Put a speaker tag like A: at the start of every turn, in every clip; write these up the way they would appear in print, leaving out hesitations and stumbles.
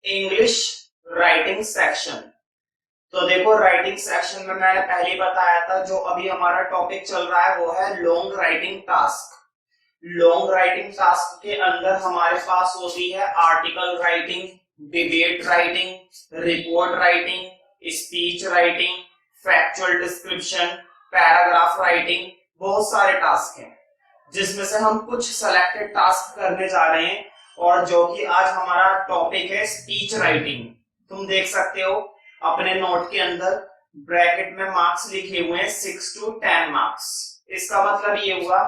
A: English writing section. तो देखो writing section में मैंने पहले ही बताया था, जो अभी हमारा टॉपिक चल रहा है वो है long writing task. Long writing task के अंदर हमारे पास होती है article writing, debate writing, report writing, speech writing, factual description, paragraph writing. बहुत सारे टास्क हैं जिसमें से हम कुछ सेलेक्टेड टास्क करने जा रहे हैं, और जो कि आज हमारा टॉपिक है स्पीच राइटिंग। तुम देख सकते हो अपने नोट के अंदर ब्रैकेट में मार्क्स लिखे हुए हैं 6 to 10 मार्क्स। इसका मतलब ये हुआ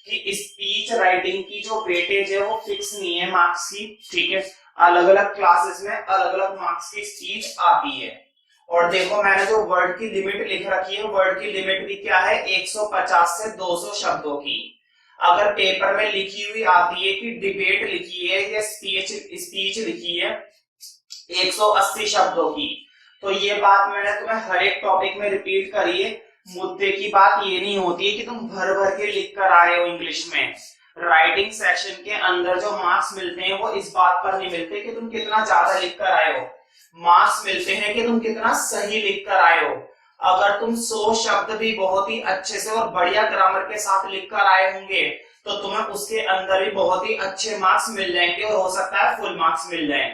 A: कि स्पीच राइटिंग की जो वेटेज है वो फिक्स नहीं है मार्क्स की, ठीक है। अलग अलग क्लासेस में अलग अलग मार्क्स की स्पीच आती है। और देखो मैंने जो वर्ड की लिमिट लिख रखी है, वर्ड की लिमिट भी क्या है, 150 से 200 शब्दों की। अगर पेपर में लिखी हुई आती है कि डिबेट लिखी है या स्पीच लिखी है 180 शब्दों की, तो ये बात मैंने तुम्हें हर एक टॉपिक में रिपीट करी है। मुद्दे की बात ये नहीं होती है कि तुम भर भर के लिख कर आए हो इंग्लिश में। राइटिंग सेक्शन के अंदर जो मार्क्स मिलते हैं वो इस बात पर नहीं मिलते कि तुम कितना ज्यादा लिख कर आए हो, मार्क्स मिलते हैं कि तुम कितना सही लिख कर आए हो। अगर तुम 100 शब्द भी बहुत ही अच्छे से और बढ़िया ग्रामर के साथ लिख कर आए होंगे तो तुम्हें उसके अंदर भी बहुत ही अच्छे मार्क्स मिल जाएंगे, और हो सकता है फुल मार्क्स मिल जाए।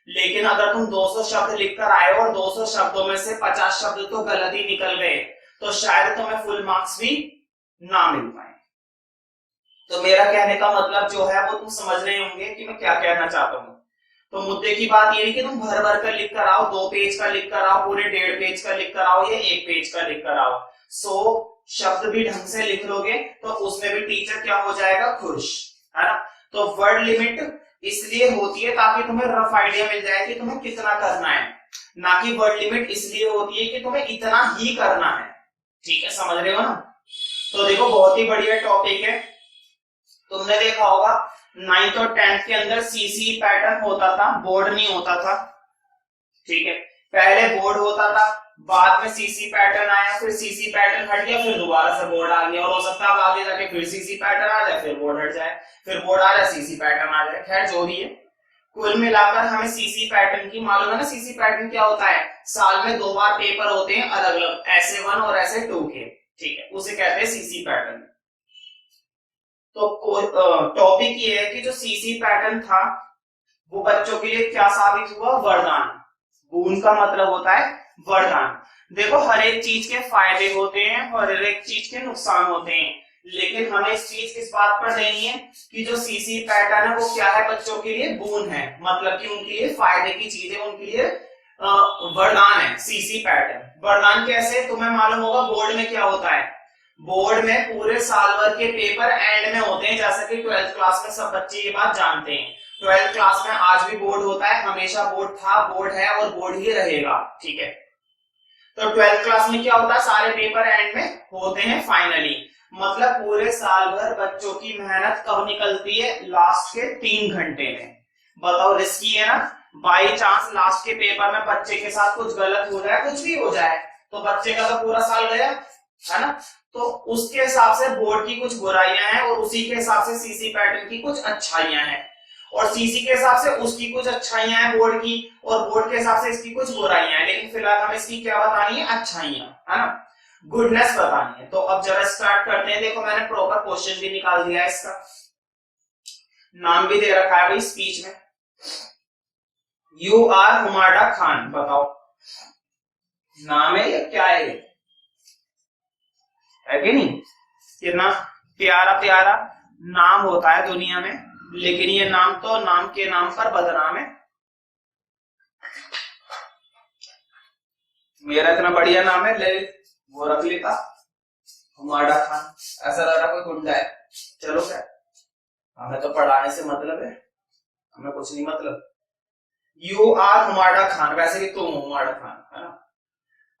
A: लेकिन अगर तुम 200 शब्द लिख कर आए और 200 शब्दों में से 50 शब्द तो गलत ही निकल गए, तो शायद तुम्हें फुल मार्क्स भी ना मिल पाए। तो मेरा कहने का मतलब जो है वो तुम समझ रहे होंगे कि मैं क्या कहना चाहता हूँ। तो मुद्दे की बात ये है कि तुम भर भर कर लिख कर आओ, 2 पेज का लिख कर आओ, पूरे 1.5 पेज का लिख कर आओ या 1 पेज का लिख कर आओ। 100 शब्द भी ढंग से लिख लोगे तो उसमें भी टीचर क्या हो जाएगा, खुश, है ना। तो वर्ड लिमिट इसलिए होती है ताकि तुम्हें रफ आइडिया मिल जाए कि तुम्हें कितना करना है, ना कि वर्ड लिमिट इसलिए होती है कि तुम्हें इतना ही करना है, ठीक है, समझ रहे हो ना। तो देखो बहुत ही बढ़िया टॉपिक है। तुमने देखा होगा 9th और 10th के अंदर सीसी पैटर्न होता था, बोर्ड नहीं होता था, ठीक है। पहले बोर्ड होता था, बाद में सीसी पैटर्न आया, फिर सीसी पैटर्न हट गया, फिर दोबारा से बोर्ड आ गया, और हो सकता है आगे जाके फिर सीसी पैटर्न आ जाए, फिर बोर्ड हट जाए, फिर बोर्ड आ जाए, सीसी पैटर्न आ जाए। खैर जो भी है, कुल मिलाकर हमें सीसी पैटर्न की मालूम है ना। सीसी पैटर्न क्या होता है, साल में 2 बार पेपर होते हैं अलग अलग, ऐसे 1 और ऐसे 2 के, ठीक है, उसे कहते हैं सीसी पैटर्न। तो टॉपिक ये है कि जो सीसी पैटर्न था वो बच्चों के लिए क्या साबित हुआ, वरदान। बून का मतलब होता है वरदान। देखो हर एक चीज के फायदे होते हैं और हर एक चीज के नुकसान होते हैं, लेकिन हमें इस चीज किस बात पर देनी है कि जो सीसी पैटर्न है वो क्या है, बच्चों के लिए बून है, मतलब कि उनके लिए फायदे की चीज है, उनके लिए वरदान है सीसी पैटर्न। वरदान कैसे, तुम्हें मालूम होगा बोर्ड में क्या होता है, बोर्ड में पूरे साल भर के पेपर एंड में होते हैं, जैसा कि 12th क्लास में सब बच्चे ये बात जानते हैं। 12th क्लास में आज भी बोर्ड होता है, हमेशा बोर्ड था, बोर्ड है और बोर्ड ही रहेगा, ठीक है। तो 12th क्लास में क्या होता है, सारे पेपर एंड में होते हैं फाइनली, मतलब पूरे साल भर बच्चों की मेहनत कब निकलती है, लास्ट के 3 घंटे में। बताओ रिस्की है ना, बाई चांस लास्ट के पेपर में बच्चे के साथ कुछ गलत हो जाए, कुछ भी हो जाए, तो बच्चे का तो पूरा साल गया, है ना। तो उसके हिसाब से बोर्ड की कुछ बुराइयां हैं और उसी के हिसाब से सीसी पैटर्न की कुछ अच्छाइयां हैं, और सीसी के हिसाब से उसकी कुछ अच्छाइयां हैं बोर्ड की, और बोर्ड के हिसाब से इसकी कुछ बुराइयां हैं। लेकिन फिलहाल हमें इसकी क्या बतानी है, अच्छाइयां, है ना, गुडनेस बतानी है। तो अब जरा स्टार्ट करते हैं। देखो मैंने प्रॉपर क्वेश्चन भी निकाल दिया है, इसका नाम भी दे रखा है भाई स्पीच में, यू आर हुमाडा खान। बताओ नाम है या क्या है कि नहीं। कितना प्यारा प्यारा नाम होता है दुनिया में, लेकिन ये नाम तो नाम के नाम पर बदनाम है। मेरा इतना बढ़िया नाम है, ले वो रख लेता हुमाडा खान, ऐसा लग रहा कोई गुंडा है। चलो क्या, हमें तो पढ़ाने से मतलब है, हमें कुछ नहीं मतलब। यू आर हुमाडा खान, वैसे भी तुम हुमाडा खान, है ना।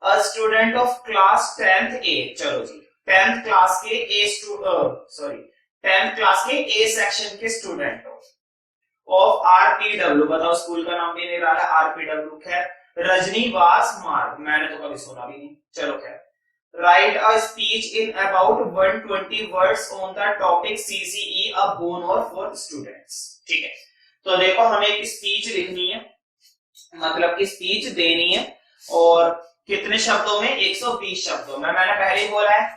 A: A student of class 10th ए, चलो जी 10th क्लास के टेंथ क्लास के ए सेक्शन के स्टूडेंट ऑफ आरपीडब्ल्यू, बताओ स्कूल का नाम भी नहीं रहा है, आरपीडब्ल्यू। खैर रजनीवास मार्ग, मैंने तो कभी सुना भी नहीं, चलो खैर। Right a speech in about 120 words on the topic CCE a bone और फॉर स्टूडेंट्स, ठीक है। तो देखो हमें एक स्पीच लिखनी है मतलब कि स्पीच देनी है और कितने शब्दों में, 120 शब्दों में। मैंने पहले ही बोला है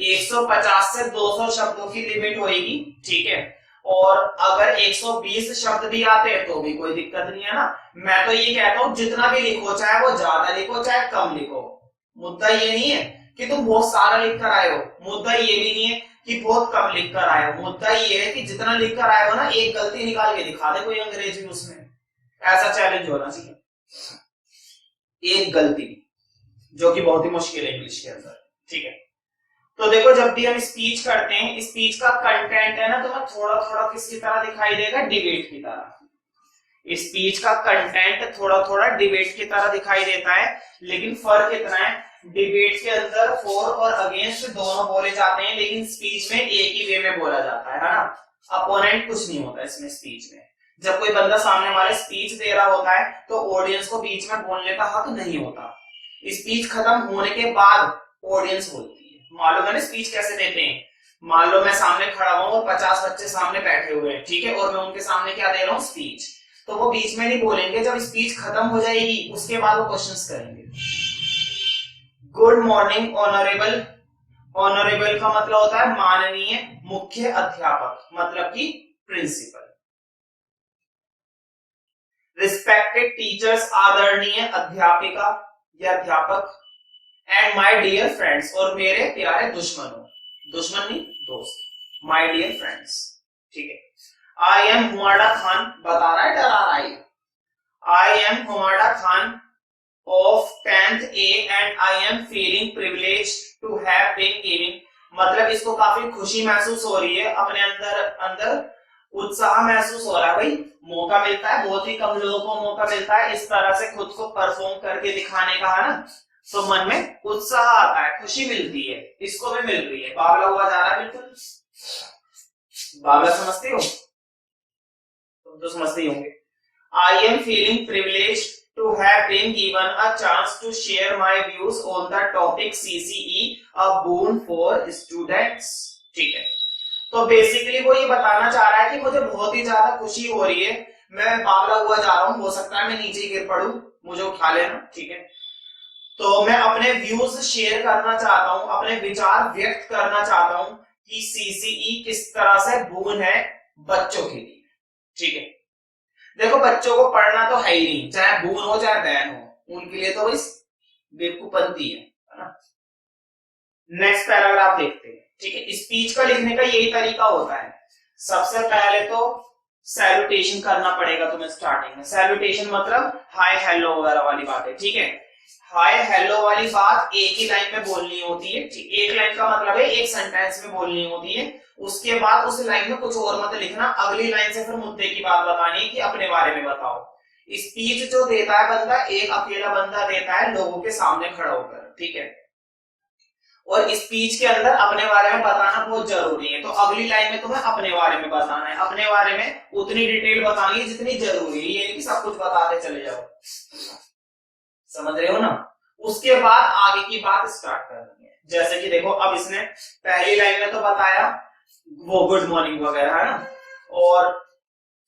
A: 150 से 200 शब्दों की लिमिट होगी, ठीक है। और अगर 120 शब्द भी आते हैं तो भी कोई दिक्कत नहीं है ना। मैं तो ये कहता हूं जितना भी लिखो, चाहे वो ज्यादा लिखो चाहे कम लिखो, मुद्दा ये नहीं है कि तुम बहुत सारा लिख कर आए हो, मुद्दा ये भी नहीं है कि बहुत कम लिख कर आए हो, मुद्दा ये है कि जितना लिख कर आए हो ना, एक गलती निकाल के दिखा दे कोई अंग्रेजी उसमें, ऐसा चैलेंज होना चाहिए। एक गलती जो कि बहुत ही मुश्किल है इंग्लिश के अंदर, ठीक है। तो देखो जब भी हम स्पीच करते हैं, स्पीच का कंटेंट है ना, तो मैं थोड़ा थोड़ा किसकी तरह दिखाई देगा, डिबेट की तरह। स्पीच का कंटेंट थोड़ा थोड़ा डिबेट की तरह दिखाई देता है, लेकिन फर्क इतना है, डिबेट के अंदर फॉर और अगेंस्ट दोनों बोले जाते हैं, लेकिन स्पीच में एक ही वे में बोला जाता है ना। अपोनेंट कुछ नहीं होता इसमें स्पीच में। जब कोई बंदा सामने वाले स्पीच दे रहा होता है तो ऑडियंस को बीच में बोलने का हक नहीं होता। स्पीच खत्म होने के बाद ऑडियंस बोलती है। मालूम है ना स्पीच कैसे देते हैं? मान लो मैं सामने खड़ा हुआ और 50 बच्चे सामने बैठे हुए हैं, ठीक है, और मैं उनके सामने क्या दे रहा हूँ, स्पीच। तो वो बीच में नहीं बोलेंगे, जब स्पीच खत्म हो जाएगी उसके बाद वो क्वेश्चंस करेंगे। Good morning honourable. ऑनरेबल का मतलब होता है माननीय मुख्य अध्यापक, मतलब कि प्रिंसिपल। रिस्पेक्टेड टीचर्स, आदरणीय अध्यापिका या अध्यापक। एंड माय डियर फ्रेंड्स, और मेरे प्यारे दुश्मनों, दुश्मन नहीं दोस्त, माय डियर फ्रेंड्स, ठीक है। आई एम हुमाड़ा खान, बता रहा है डरा रहा है। I am Humaira Khan of 10th A and I am feeling privileged to have been giving, मतलब इसको काफी खुशी महसूस हो रही है, अपने अंदर अंदर उत्साह महसूस हो रहा है। भाई मौका मिलता है, बहुत ही कम लोगों को मौका मिलता है इस तरह से खुद को परफॉर्म करके दिखाने का, है ना। तो मन में उत्साह आता है, खुशी मिलती है, इसको भी मिल रही है। बावला हुआ जा रहा है बिल्कुल, बावला समझते हो तुम तो समझते ही होंगे। I am feeling privileged to have been given a chance to share my views on the topic CCE, a boon for students, ठीक है। तो बेसिकली वो ये बताना चाह रहा है कि मुझे बहुत ही ज्यादा खुशी हो रही है, मैं बावला हुआ जा रहा हूँ, हो सकता है मैं नीचे गिर पड़ूं, मुझे उठा लेना, ठीक है। तो मैं अपने व्यूज शेयर करना चाहता हूँ, अपने विचार व्यक्त करना चाहता हूँ कि सीसीई किस तरह से बोन है बच्चों के लिए, ठीक है। देखो बच्चों को पढ़ना तो है ही नहीं, चाहे बून हो चाहे बैन हो, उनके लिए तो बस बेवकूफपंती है ना। नेक्स्ट पैराग्राफ देखते हैं, ठीक है। स्पीच का लिखने का यही तरीका होता है। सबसे पहले तो सैल्यूटेशन करना पड़ेगा तुम्हें स्टार्टिंग में। सैल्यूटेशन मतलब हाय हेलो वगैरह वाली बात है, ठीक है। हाय हेलो वाली बात एक ही लाइन में बोलनी होती है, ठीक। एक लाइन का मतलब है एक सेंटेंस में बोलनी होती है, उसके बाद उस लाइन में कुछ और मत लिखना, अगली लाइन से फिर मुद्दे की बात बतानी कि अपने बारे में बताओ। स्पीच जो देता है बंदा, एक अकेला बंदा देता है लोगों के सामने खड़ा होकर, ठीक है। और स्पीच के अंदर अपने बारे में बताना बहुत जरूरी है, तो अगली लाइन में तुम्हें अपने बारे में बताना है। अपने बारे में उतनी डिटेल बतानी है जितनी जरूरी है, ये नहीं कि सब कुछ बताते चले जाओ, समझ रहे हो ना। उसके बाद आगे की बात स्टार्ट करनी है। जैसे कि देखो अब इसने पहली लाइन में तो बताया वो गुड मॉर्निंग वगैरह, है ना, और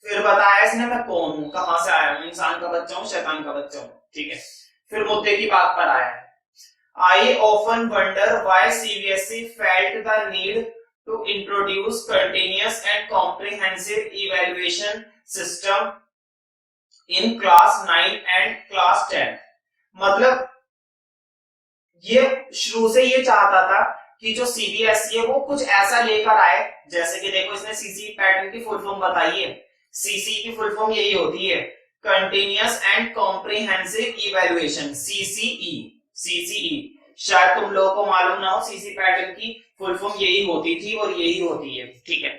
A: फिर बताया इसने मैं कौन हूं, कहां से आया हूं, इंसान का बच्चा हूं, शैतान का बच्चा हूं, ठीक है। फिर मुद्दे की बात पर आया है। I often wonder why CBSE felt the need to introduce continuous and comprehensive evaluation system in class 9 and class 10। मतलब ये शुरू से ये चाहता था कि जो सीबीएसई है वो कुछ ऐसा लेकर आए, जैसे कि देखो इसने सीसी पैटर्न की फुल फॉर्म बताई है। सीसी की फुल फॉर्म यही होती है, continuous and comprehensive evaluation, CCE. CCE शायद तुम लोगों को मालूम ना हो, सीसी पैटर्न की फुल फॉर्म यही होती थी और यही होती है, ठीक है।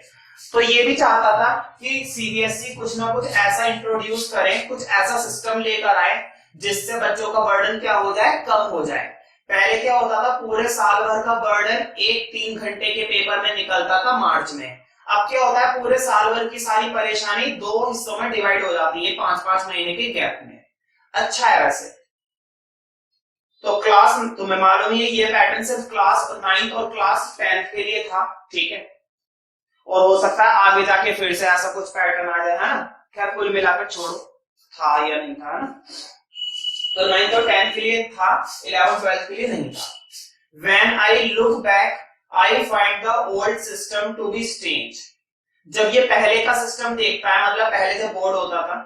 A: तो ये भी चाहता था कि सीबीएसई कुछ ना कुछ ऐसा इंट्रोड्यूस करे, कुछ ऐसा सिस्टम लेकर आए जिससे बच्चों का बर्डन क्या हो जाए, कम हो जाए। पहले क्या होता था, पूरे साल भर का बर्डन एक 3 घंटे के पेपर में निकलता था मार्च में। अब क्या होता है, पूरे साल भर की सारी परेशानी 2 हिस्सों में डिवाइड हो जाती है 5-5 महीने के गैप में। अच्छा है वैसे। तो क्लास, तुम्हें मालूम है ये पैटर्न सिर्फ क्लास 9 और क्लास 10 के लिए था, ठीक है। और हो सकता है आगे जाके फिर से ऐसा कुछ पैटर्न आ जाए, है ना। खैर कुल मिलाकर छोड़ो, था या नहीं था ना, तो 9th और 10th के लिए था, 11th 12th के लिए नहीं था। When I look back, I find the old system to be strange. जब ये पहले का सिस्टम देखता है, मतलब पहले जब बोर्ड होता था,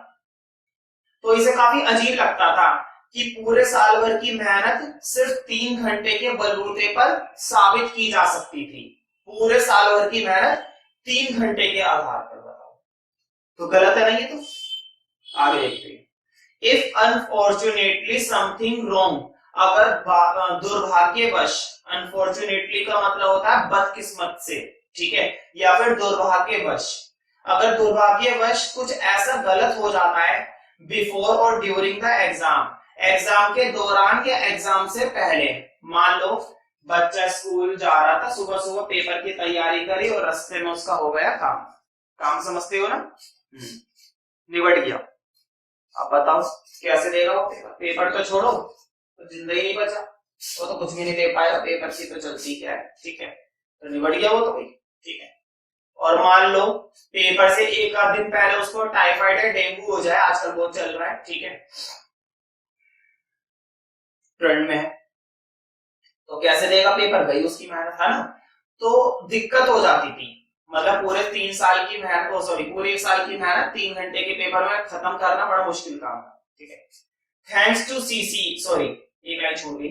A: तो इसे काफी अजीब लगता था कि पूरे साल भर की मेहनत सिर्फ 3 घंटे के बलबूते पर साबित की जा सकती थी। पूरे साल भर की मेहनत 3 घंटे के आधार पर, बताओ, तो गलत है ना ये? तो आगे देखते हैं। इफ अनफॉर्चुनेटली समथिंग रॉन्ग, अगर दुर्भाग्यवश, अनफॉर्चुनेटली का मतलब होता है बदकिस्मत से, ठीक है, या फिर दुर्भाग्यवश, अगर दुर्भाग्यवश कुछ ऐसा गलत हो जाता है बिफोर और ड्यूरिंग द एग्जाम, एग्जाम के दौरान या एग्जाम से पहले, मान लो बच्चा स्कूल जा रहा था, सुबह सुबह पेपर की तैयारी करी और रास्ते में उसका हो गया काम, काम समझते हो ना, निबट गया। अब बताओ कैसे देगा वो पेपर? पेपर तो छोड़ो, तो जिंदगी नहीं बचा, वो तो कुछ भी नहीं दे पाएगा, पेपर की तो चलती क्या है, ठीक है, तो निबट गया वो तो भाई, ठीक है। और मान लो पेपर से एक आध दिन पहले उसको टाइफाइड या डेंगू हो जाए, आजकल बहुत चल रहा है, ठीक है, ट्रेंड में है, तो कैसे देगा पेपर? गई उसकी मेहनत, है ना। तो दिक्कत हो जाती थी, मतलब पूरे 3 साल की मेहनत, सॉरी पूरे 1 साल की मेहनत 3 घंटे के पेपर में खत्म करना बड़ा मुश्किल काम था, ठीक है। थैंक्स टू सीसी, सॉरी एक लाइन छूट गई,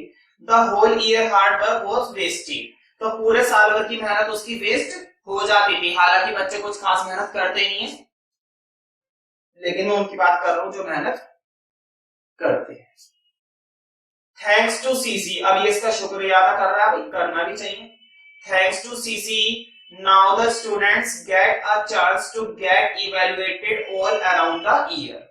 A: the whole year hard work was wasted, तो पूरे साल भर की मेहनत उसकी वेस्ट हो जाती थी। हालांकि बच्चे कुछ खास मेहनत करते नहीं है, लेकिन मैं उनकी बात कर रहा हूं जो मेहनत करते हैं। थैंक्स टू सीसी, अब ये इसका शुक्रिया अदा कर रहा है, भाई करना भी चाहिए। Thanks to CC, now the students get a chance to get evaluated all around the year,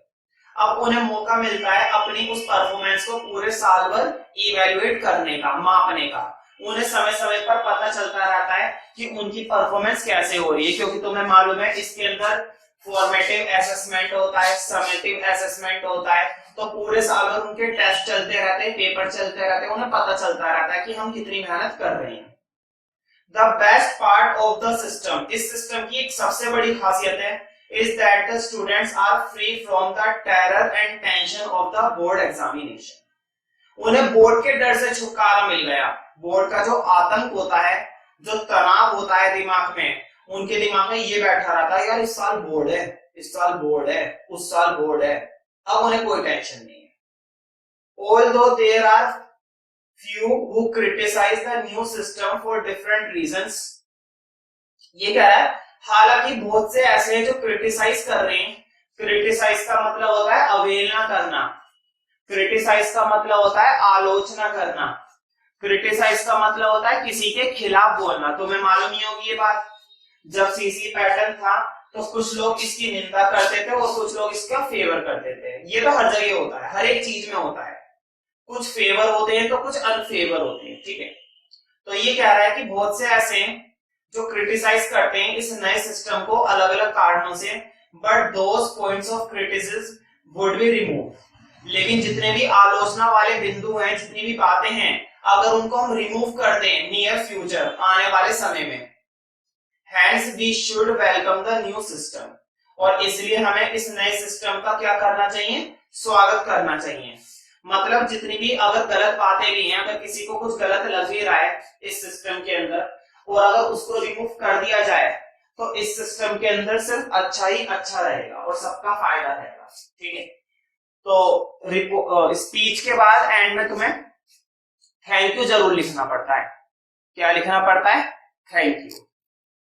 A: अब उन्हें मौका मिलता है अपनी उस परफॉर्मेंस को पूरे साल भर इवैल्यूएट करने का, मापने का। उन्हें समय समय पर पता चलता रहता है कि उनकी परफॉर्मेंस कैसे हो रही है, क्योंकि तुम्हें मालूम है इसके अंदर फॉर्मेटिव असेसमेंट होता है, समेटिव असेसमेंट होता है, तो पूरे साल भर उनके टेस्ट चलते रहते हैं, पेपर चलते रहते हैं, उन्हें पता चलता रहता है कि हम कितनी मेहनत कर रहे हैं। The best part of the system, इस सिस्टम की एक सबसे बड़ी खासियत है, is that the students are free from the terror and tension of the board examination. उन्हें बोर्ड के डर से छुटकारा मिल गया। बोर्ड का जो आतंक होता है, जो तनाव होता है दिमाग में, उनके दिमाग में ये बैठा रहता है यार इस साल बोर्ड है, इस साल बोर्ड है, उस साल बोर्ड है, अब उन्हें कोई टेंशन नहीं है। Although there are few who criticize the new system for different reasons, ये कह रहा है हालांकि बहुत से ऐसे हैं जो क्रिटिसाइज कर रहे हैं। क्रिटिसाइज का मतलब होता है अवहेलना करना, क्रिटिसाइज का मतलब होता है आलोचना करना, क्रिटिसाइज का मतलब होता है किसी के खिलाफ बोलना। तुम्हें मालूम ही होगी ये बात, जब सीसी पैटर्न था तो कुछ लोग इसकी निंदा करते थे और कुछ लोग इसका फेवर करते थे। ये तो हर जगह होता है, हर एक चीज में होता है, कुछ फेवर होते हैं तो कुछ अनफेवर होते हैं, ठीक है। तो ये कह रहा है कि बहुत से ऐसे हैं जो क्रिटिसाइज करते हैं इस नए सिस्टम को अलग अलग कारणों से, but those points of criticism would be remove, लेकिन जितने भी आलोचना वाले बिंदु हैं, जितनी भी बातें हैं, अगर उनको हम रिमूव कर दें नियर फ्यूचर, आने वाले समय में, hence we should welcome the new system, और इसलिए हमें इस नए सिस्टम का क्या करना चाहिए? स्वागत करना चाहिए। मतलब जितनी भी अगर गलत बातें भी हैं, अगर किसी को कुछ गलत लग भी रहा है इस सिस्टम के अंदर, और अगर उसको रिमूव कर दिया जाए तो इस सिस्टम के अंदर सिर्फ अच्छा ही अच्छा रहेगा और सबका फायदा रहेगा, ठीक है। तो स्पीच के बाद एंड में तुम्हें थैंक यू जरूर लिखना पड़ता है। क्या लिखना पड़ता है? Thank you.